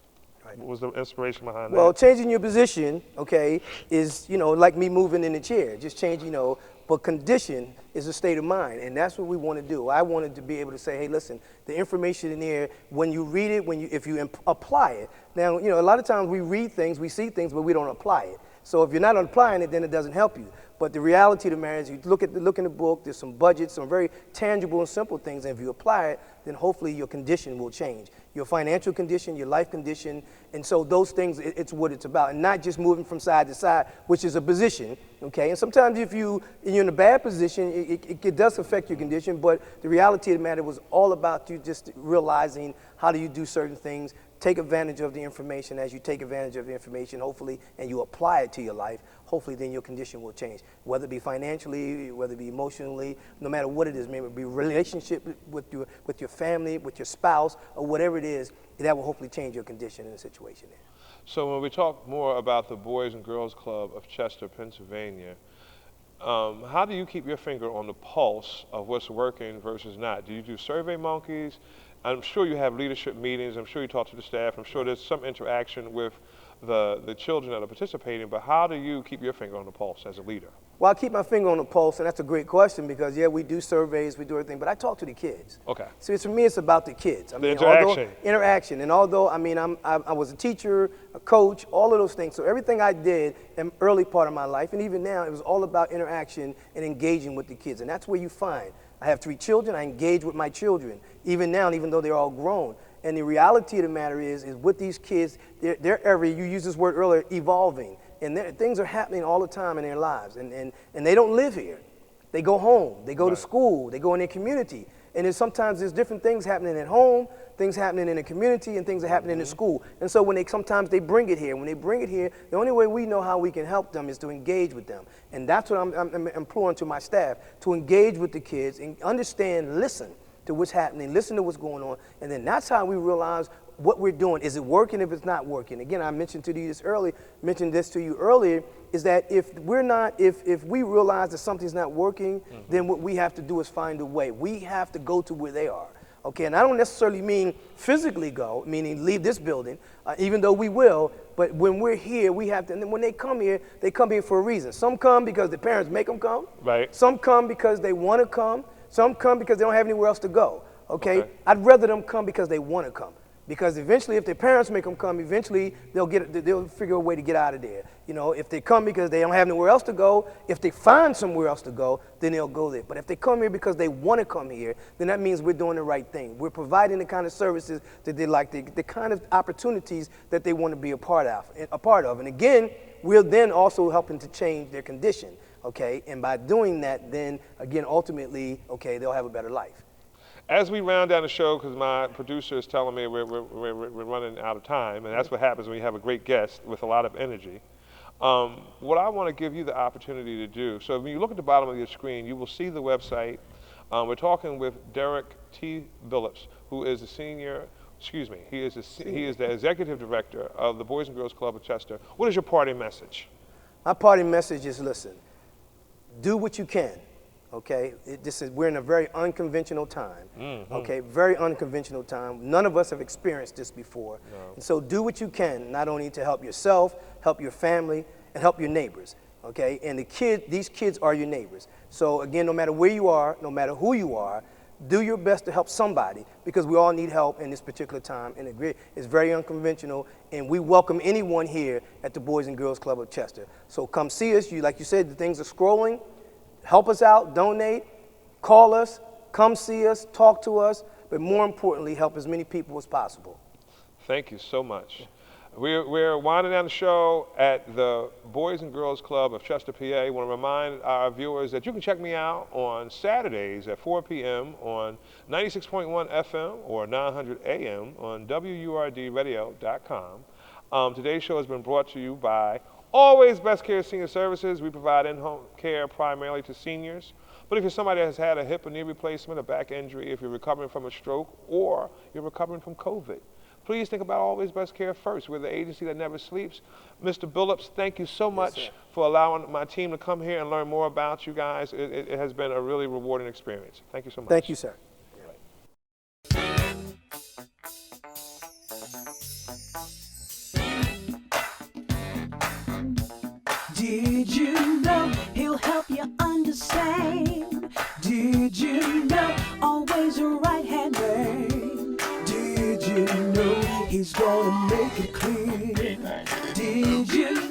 Right. What was the inspiration behind Well, that? changing your position, okay, is, you know, like me moving in the chair, just change, you know, but condition is a state of mind, and that's what we want to do. I wanted to be able to say, hey, listen, the information in here, when you read it, if you apply it. Now, you know, a lot of times we read things, we see things, but we don't apply it. So if you're not applying it, then it doesn't help you. But the reality of the matter is, you look in the book, there's some budgets, some very tangible and simple things, and if you apply it, then hopefully your condition will change. Your financial condition, your life condition, and so those things, it's what it's about, and not just moving from side to side, which is a position, okay? And sometimes if you're in a bad position, it does affect your condition, but the reality of the matter was all about you just realizing how do you do certain things, take advantage of the information. As you take advantage of the information, hopefully, and you apply it to your life, hopefully then your condition will change. Whether it be financially, whether it be emotionally, no matter what it is, maybe it be relationship with your family, with your spouse, or whatever it is, that will hopefully change your condition in the situation there. So when we talk more about the Boys and Girls Club of Chester, Pennsylvania, how do you keep your finger on the pulse of what's working versus not? Do you do Survey Monkeys? I'm sure you have leadership meetings. I'm sure you talk to the staff. I'm sure there's some interaction with the children that are participating, but how do you keep your finger on the pulse as a leader? Well, I keep my finger on the pulse, and that's a great question because, yeah, we do surveys, we do everything, but I talk to the kids. Okay. See, for me, it's about the kids. I The mean, interaction. Interaction. And although, I mean, I was a teacher, a coach, all of those things. So everything I did in the early part of my life, and even now, it was all about interaction and engaging with the kids. And that's where you find. I have 3 children. I engage with my children, even now, even though they're all grown. And the reality of the matter is with these kids, they're you used this word earlier, evolving. And things are happening all the time in their lives. And they don't live here. They go home. They go to school. They go in their community. And sometimes there's different things happening at home, things happening in the community, and things are happening in school. And so sometimes they bring it here. When they bring it here, the only way we know how we can help them is to engage with them. And that's what I'm imploring to my staff, to engage with the kids and understand, listen to what's happening, listen to what's going on. And then that's how we realize what we're doing. Is it working if it's not working? Again, I mentioned this to you earlier, is that if we realize that something's not working, then what we have to do is find a way. We have to go to where they are. Okay, and I don't necessarily mean physically go, meaning leave this building, even though we will, but when we're here, we have to, and then when they come here for a reason. Some come because their parents make them come. Right. Some come because they want to come. Some come because they don't have anywhere else to go. Okay? I'd rather them come because they want to come. Because eventually, if their parents make them come, eventually they'll figure a way to get out of there. You know, if they come because they don't have anywhere else to go, if they find somewhere else to go, then they'll go there. But if they come here because they want to come here, then that means we're doing the right thing. We're providing the kind of services that they like, the kind of opportunities that they want to be a part of. And again, we're then also helping to change their condition. Okay, and by doing that, then again, ultimately, okay, they'll have a better life. As we round down the show, because my producer is telling me we're running out of time, and that's what happens when you have a great guest with a lot of energy. What I want to give you the opportunity to do, so when you look at the bottom of your screen, you will see the website. We're talking with Derek T. Billups, who is the he is the executive director of the Boys and Girls Club of Chester. What is your party message? My party message is, listen, do what you can. Okay, we're in a very unconventional time. Okay, very unconventional time. None of us have experienced this before. No. And so do what you can, not only to help yourself, help your family, and help your neighbors. Okay, and these kids are your neighbors. So again, no matter where you are, no matter who you are, do your best to help somebody, because we all need help in this particular time. And it's very unconventional, and we welcome anyone here at the Boys and Girls Club of Chester. So come see us. Like you said, the things are scrolling. Help us out, donate, call us, come see us, talk to us, but more importantly, help as many people as possible. Thank you so much. We're winding down the show at the Boys and Girls Club of Chester, PA. I want to remind our viewers that you can check me out on Saturdays at 4 p.m. on 96.1 FM or 900 AM on WURDradio.com. Today's show has been brought to you by Always Best Care Senior Services. We provide in-home care primarily to seniors. But if you're somebody that has had a hip or knee replacement, a back injury, if you're recovering from a stroke, or you're recovering from COVID, please think about Always Best Care first. We're the agency that never sleeps. Mr. Billups, thank you so much for allowing my team to come here and learn more about you guys. It has been a really rewarding experience. Thank you so much. Thank you, sir. Did you know he'll help you understand? Did you know always a right-hand man? Did you know he's gonna make it clear? Did you